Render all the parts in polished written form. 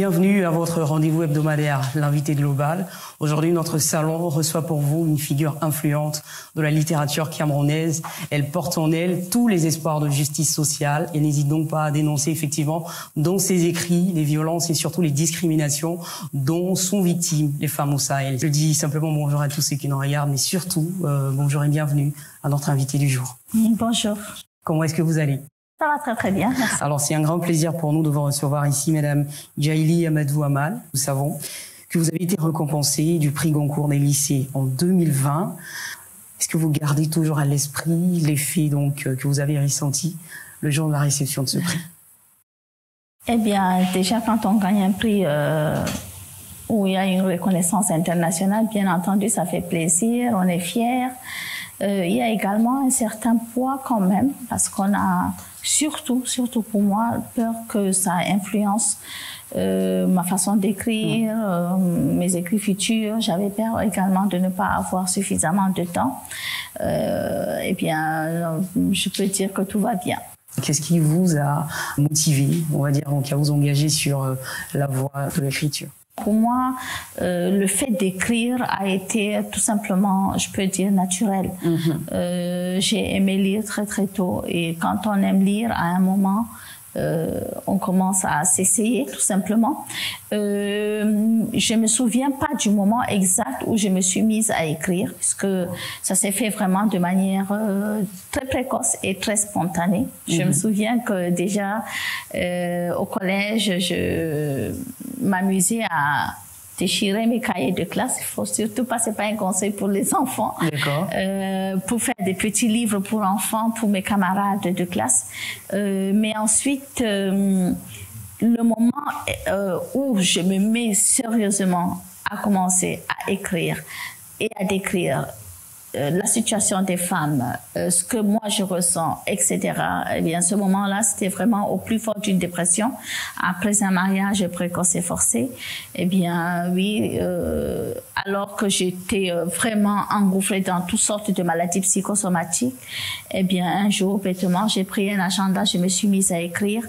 Bienvenue à votre rendez-vous hebdomadaire, l'invité global. Aujourd'hui, notre salon reçoit pour vous une figure influente de la littérature camerounaise. Elle porte en elle tous les espoirs de justice sociale et n'hésite donc pas à dénoncer effectivement dans ses écrits les violences et surtout les discriminations dont sont victimes les femmes au Sahel. Je dis simplement bonjour à tous ceux qui nous regardent, mais surtout bonjour et bienvenue à notre invité du jour. Bonjour. Comment est-ce que vous allez ? Ça va très très bien, merci. Alors c'est un grand plaisir pour nous de vous recevoir ici, Madame Djaïli Amadou Amal. Nous savons que vous avez été récompensée du prix Goncourt des lycées en 2020. Est-ce que vous gardez toujours à l'esprit l'effet donc que vous avez ressenti le jour de la réception de ce prix? Eh bien, déjà quand on gagne un prix où il y a une reconnaissance internationale, bien entendu, ça fait plaisir, on est fiers. Il y a également un certain poids quand même, parce qu'on a surtout pour moi, peur que ça influence ma façon d'écrire, mes écrits futurs. J'avais peur également de ne pas avoir suffisamment de temps. Eh bien, je peux dire que tout va bien. Qu'est-ce qui vous a motivé, on va dire, donc à vous engager sur la voie de l'écriture? Pour moi, le fait d'écrire a été tout simplement, je peux dire, naturel. J'ai aimé lire très très tôt et quand on aime lire, à un moment, on commence à s'essayer tout simplement. Je me souviens pas du moment exact où je me suis mise à écrire, puisque ça s'est fait vraiment de manière très précoce et très spontanée. Je me souviens que déjà au collège, je m'amusais à déchirer mes cahiers de classe. Il faut surtout pas, c'est pas un conseil pour les enfants. Pour faire des petits livres pour enfants, pour mes camarades de classe. Mais ensuite, le moment où je me mets sérieusement à commencer à écrire et à décrire la situation des femmes, ce que moi je ressens, etc. Eh bien, ce moment-là, c'était vraiment au plus fort d'une dépression. Après un mariage précoce et forcé, eh bien, oui, alors que j'étais vraiment engouffrée dans toutes sortes de maladies psychosomatiques, eh bien, un jour, bêtement, j'ai pris un agenda, je me suis mise à écrire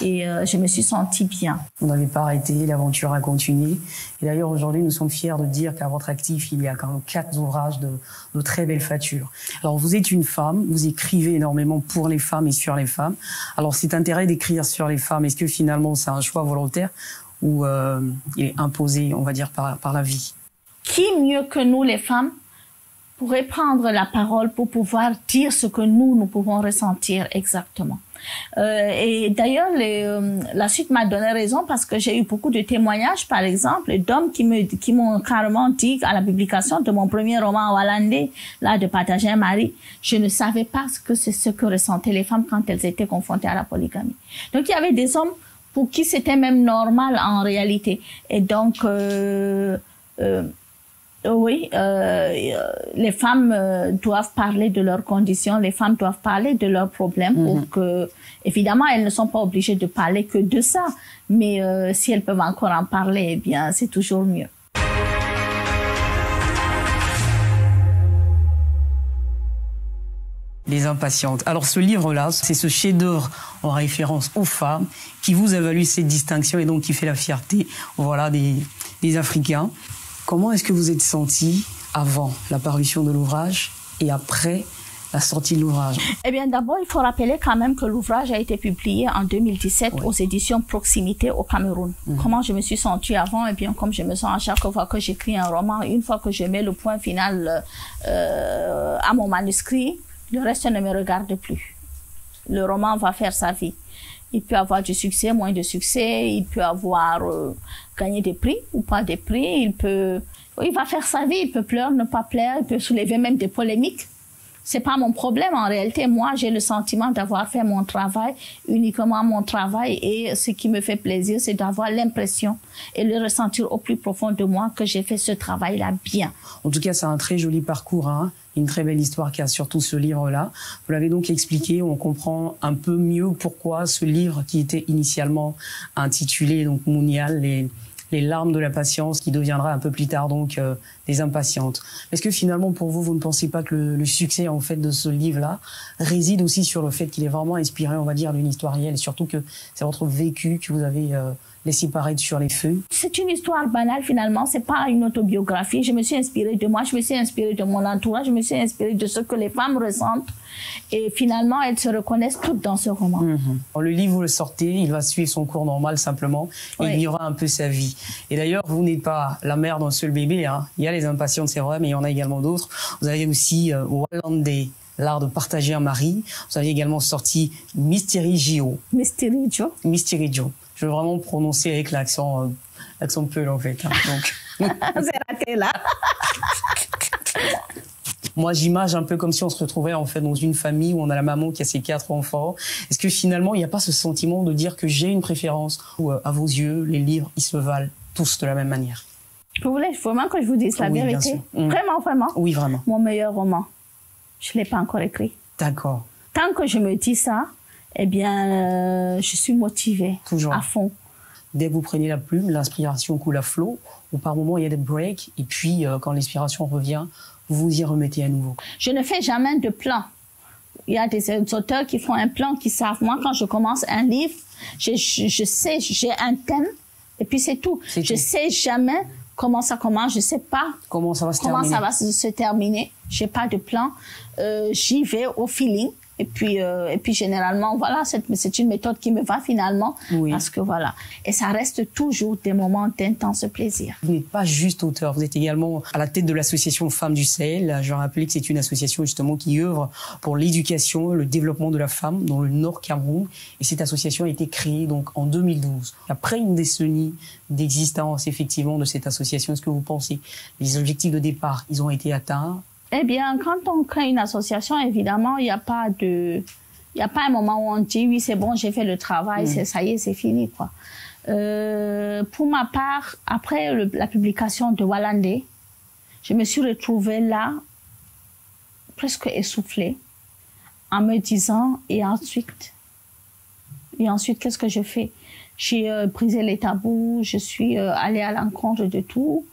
et je me suis sentie bien. Vous n'avez pas arrêté, l'aventure a continué. Et d'ailleurs, aujourd'hui, nous sommes fiers de dire qu'à votre actif, il y a quand même 4 ouvrages de très belle facture. Alors, vous êtes une femme, vous écrivez énormément pour les femmes et sur les femmes. Alors, cet intérêt d'écrire sur les femmes, est-ce que finalement, c'est un choix volontaire ou il est imposé, on va dire, par la vie? Qui mieux que nous, les femmes, pourrait prendre la parole pour pouvoir dire ce que nous pouvons ressentir exactement? Et d'ailleurs, la suite m'a donné raison parce que j'ai eu beaucoup de témoignages, par exemple, d'hommes qui m'ont carrément dit à la publication de mon premier roman hollandais, là, de Partager un mari, je ne savais pas ce que ressentaient les femmes quand elles étaient confrontées à la polygamie. Donc, il y avait des hommes pour qui c'était même normal en réalité. Et donc, oui, les femmes doivent parler de leurs conditions, les femmes doivent parler de leurs problèmes pour que, évidemment, elles ne sont pas obligées de parler que de ça, mais si elles peuvent encore en parler, eh bien, c'est toujours mieux. Les impatientes. Alors ce livre-là, c'est ce chef-d'œuvre en référence aux femmes qui vous a valu cette distinction et donc qui fait la fierté, voilà, des Africains. Comment est-ce que vous êtes sentie avant la parution de l'ouvrage et après la sortie de l'ouvrage? Eh bien, d'abord, il faut rappeler quand même que l'ouvrage a été publié en 2017 aux éditions Proximité au Cameroun. Comment je me suis sentie avant? Eh bien, comme je me sens à chaque fois que j'écris un roman, une fois que je mets le point final à mon manuscrit, le reste ne me regarde plus. Le roman va faire sa vie. Il peut avoir du succès, moins de succès, il peut avoir gagné des prix ou pas des prix, il va faire sa vie, il peut pleurer, ne pas plaire, il peut soulever même des polémiques. C'est pas mon problème en réalité. Moi, j'ai le sentiment d'avoir fait mon travail, uniquement mon travail, et ce qui me fait plaisir, c'est d'avoir l'impression et le ressentir au plus profond de moi que j'ai fait ce travail-là bien. En tout cas, c'est un très joli parcours, hein. Une très belle histoire qui a surtout ce livre-là. Vous l'avez donc expliqué, on comprend un peu mieux pourquoi ce livre qui était initialement intitulé donc Mounial, les larmes de la patience, qui deviendra un peu plus tard donc des impatientes. Est-ce que finalement pour vous, vous ne pensez pas que le succès en fait de ce livre-là réside aussi sur le fait qu'il est vraiment inspiré, on va dire, d'une histoire réelle, et surtout que c'est votre vécu que vous avez laissé paraître sur les feux. C'est une histoire banale finalement, c'est pas une autobiographie. Je me suis inspirée de moi, je me suis inspirée de mon entourage, je me suis inspirée de ce que les femmes ressentent. Et finalement, elles se reconnaissent toutes dans ce roman. Le livre, vous le sortez, il va suivre son cours normal simplement. Et il y aura un peu sa vie. Et d'ailleurs, vous n'êtes pas la mère d'un seul bébé. Hein. Il y a les impatientes, c'est vrai, mais il y en a également d'autres. Vous avez aussi Walande, l'art de partager un mari. Vous avez également sorti Mysterijo. Mysterijo. Mysterijo. Je veux vraiment prononcer avec l'accent peul en fait. Hein. Donc... C'est raté là. Moi, j'imagine un peu comme si on se retrouvait en fait dans une famille où on a la maman qui a ses 4 enfants. Est-ce que finalement, il n'y a pas ce sentiment de dire que j'ai une préférence ou à vos yeux, les livres, ils se valent tous de la même manière? Vous voulez vraiment que je vous dise la vérité? Vraiment, vraiment? Oui, vraiment. Mon meilleur roman, je ne l'ai pas encore écrit. D'accord. Tant que je me dis ça, eh bien, je suis motivée. Toujours. À fond. Dès que vous prenez la plume, l'inspiration coule à flot, ou par moments il y a des breaks, et puis quand l'inspiration revient, vous y remettez à nouveau. Je ne fais jamais de plan. Il y a des auteurs qui font un plan, qui savent. Moi, quand je commence un livre, je sais, j'ai un thème, et puis c'est tout. Je sais jamais comment ça commence, je sais pas comment ça va se terminer. J'ai pas de plan. J'y vais au feeling. Et puis généralement, voilà, c'est une méthode qui me va finalement. Oui. Parce que voilà. Et ça reste toujours des moments d'intense plaisir. Vous n'êtes pas juste auteur, vous êtes également à la tête de l'association Femmes du Sahel. Je rappelle que c'est une association justement qui œuvre pour l'éducation, le développement de la femme dans le Nord Cameroun. Et cette association a été créée donc en 2012. Après une décennie d'existence effectivement de cette association, est-ce que vous pensez les objectifs de départ, ils ont été atteints? Eh bien, quand on crée une association, évidemment, il n'y a pas un moment où on dit oui, c'est bon, j'ai fait le travail, ça y est, c'est fini, quoi. Pour ma part, après la publication de Walande, je me suis retrouvée là, presque essoufflée, en me disant, et ensuite, qu'est-ce que je fais? J'ai brisé les tabous, je suis allée à l'encontre de tout.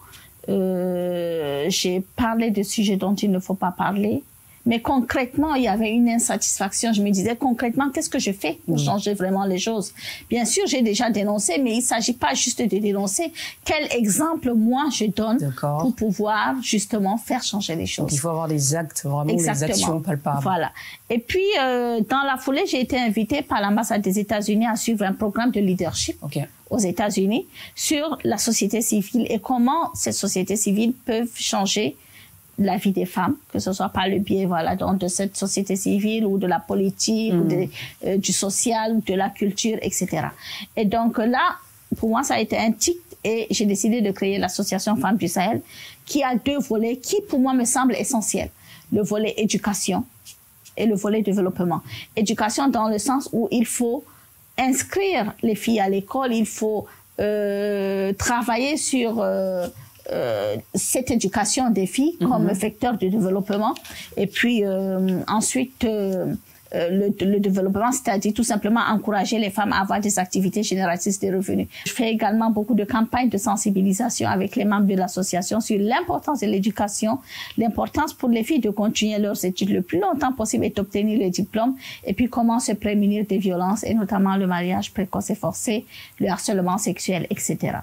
J'ai parlé de sujets dont il ne faut pas parler. Mais concrètement, il y avait une insatisfaction. Je me disais concrètement, qu'est-ce que je fais pour changer vraiment les choses? Bien sûr, j'ai déjà dénoncé, mais il ne s'agit pas juste de dénoncer. Quel exemple, moi, je donne pour pouvoir justement faire changer les choses? Donc, il faut avoir des actes, vraiment des actions palpables. Voilà. Et puis, dans la foulée, j'ai été invitée par l'ambassade des États-Unis à suivre un programme de leadership. Aux États-Unis sur la société civile et comment ces sociétés civiles peuvent changer la vie des femmes, que ce soit par le biais donc de cette société civile ou de la politique, ou du social, ou de la culture, etc. Et donc là, pour moi, ça a été un tic et j'ai décidé de créer l'association Femmes du Sahel qui a 2 volets qui, pour moi, me semblent essentiels. Le volet éducation et le volet développement. Éducation dans le sens où il faut inscrire les filles à l'école, il faut travailler sur cette éducation des filles comme vecteur de développement. Et puis ensuite, le développement, c'est-à-dire tout simplement encourager les femmes à avoir des activités génératrices de revenus. Je fais également beaucoup de campagnes de sensibilisation avec les membres de l'association sur l'importance de l'éducation, l'importance pour les filles de continuer leurs études le plus longtemps possible et d'obtenir le diplôme, et puis comment se prémunir des violences, et notamment le mariage précoce et forcé, le harcèlement sexuel, etc.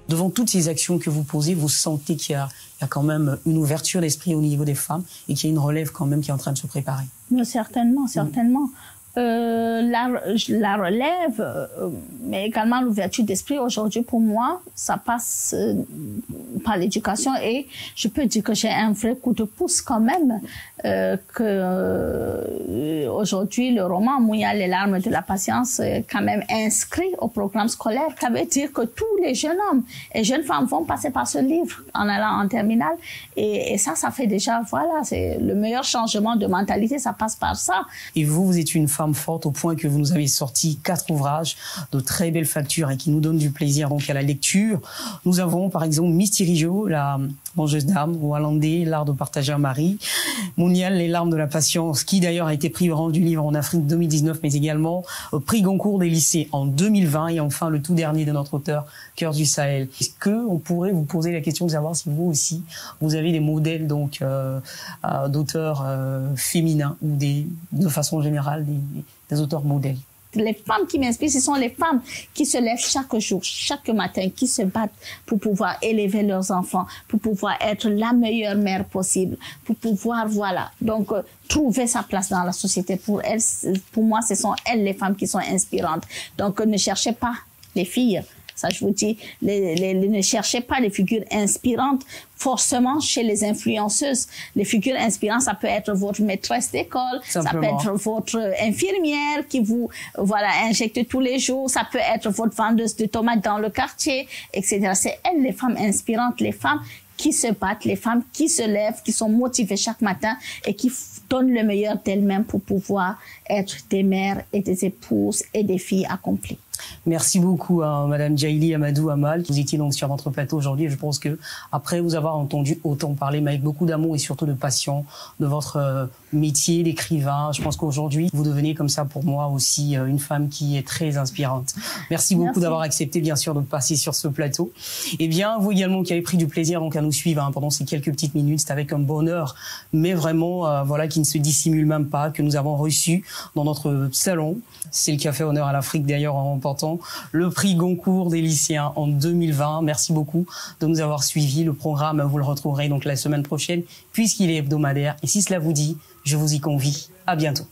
Devant toutes ces actions que vous posez, vous sentez qu'il y a quand même une ouverture d'esprit au niveau des femmes et qu'il y a une relève quand même qui est en train de se préparer. Mais certainement, certainement. La relève, mais également l'ouverture d'esprit aujourd'hui pour moi, ça passe par l'éducation et je peux dire que j'ai un vrai coup de pouce quand même aujourd'hui le roman Mouya les larmes de la patience est quand même inscrit au programme scolaire. Ça veut dire que tous les jeunes hommes et jeunes femmes vont passer par ce livre en allant en terminale et ça fait déjà, voilà, c'est le meilleur changement de mentalité, ça passe par ça. Et vous êtes une femme forte au point que vous nous avez sorti 4 ouvrages de très belle facture et qui nous donnent du plaisir donc à la lecture. Nous avons par exemple Mysterijo, Mangeuse d'âme, Wallandé, l'art de partager un mari, Mounial, les larmes de la patience, qui d'ailleurs a été prix Orange du livre en Afrique 2019, mais également prix Goncourt des lycées en 2020, et enfin le tout dernier de notre auteur, Cœur du Sahel. Est-ce que on pourrait vous poser la question de savoir si vous aussi, vous avez des modèles donc d'auteurs féminins ou de façon générale des auteurs modèles? Les femmes qui m'inspirent, ce sont les femmes qui se lèvent chaque jour, chaque matin, qui se battent pour pouvoir élever leurs enfants, pour pouvoir être la meilleure mère possible, pour pouvoir, voilà, donc trouver sa place dans la société. Pour elles, pour moi, ce sont elles les femmes qui sont inspirantes. Donc ne cherchez pas les filles. Ça, je vous dis, ne cherchez pas les figures inspirantes forcément chez les influenceuses. Les figures inspirantes, ça peut être votre maîtresse d'école, ça peut être votre infirmière qui vous injecte tous les jours, ça peut être votre vendeuse de tomates dans le quartier, etc. C'est elles les femmes inspirantes, les femmes qui se battent, les femmes qui se lèvent, qui sont motivées chaque matin et qui donnent le meilleur d'elles-mêmes pour pouvoir être des mères et des épouses et des filles accomplies. Merci beaucoup à Madame Djaïli Amadou Amal. Vous étiez donc sur notre plateau aujourd'hui. Je pense que après vous avoir entendu autant parler, mais avec beaucoup d'amour et surtout de passion, de votre métier d'écrivain, je pense qu'aujourd'hui vous devenez comme ça pour moi aussi une femme qui est très inspirante. Merci beaucoup d'avoir accepté bien sûr de passer sur ce plateau. Et bien vous également qui avez pris du plaisir donc à nous suivre pendant ces quelques petites minutes, c'est avec un bonheur, mais vraiment voilà qui ne se dissimule même pas, que nous avons reçu dans notre salon. C'est le Café Honneur à l'Afrique d'ailleurs en remportant le prix Goncourt des lycéens en 2020. Merci beaucoup de nous avoir suivis. Le programme, vous le retrouverez donc la semaine prochaine puisqu'il est hebdomadaire. Et si cela vous dit, je vous y convie. À bientôt.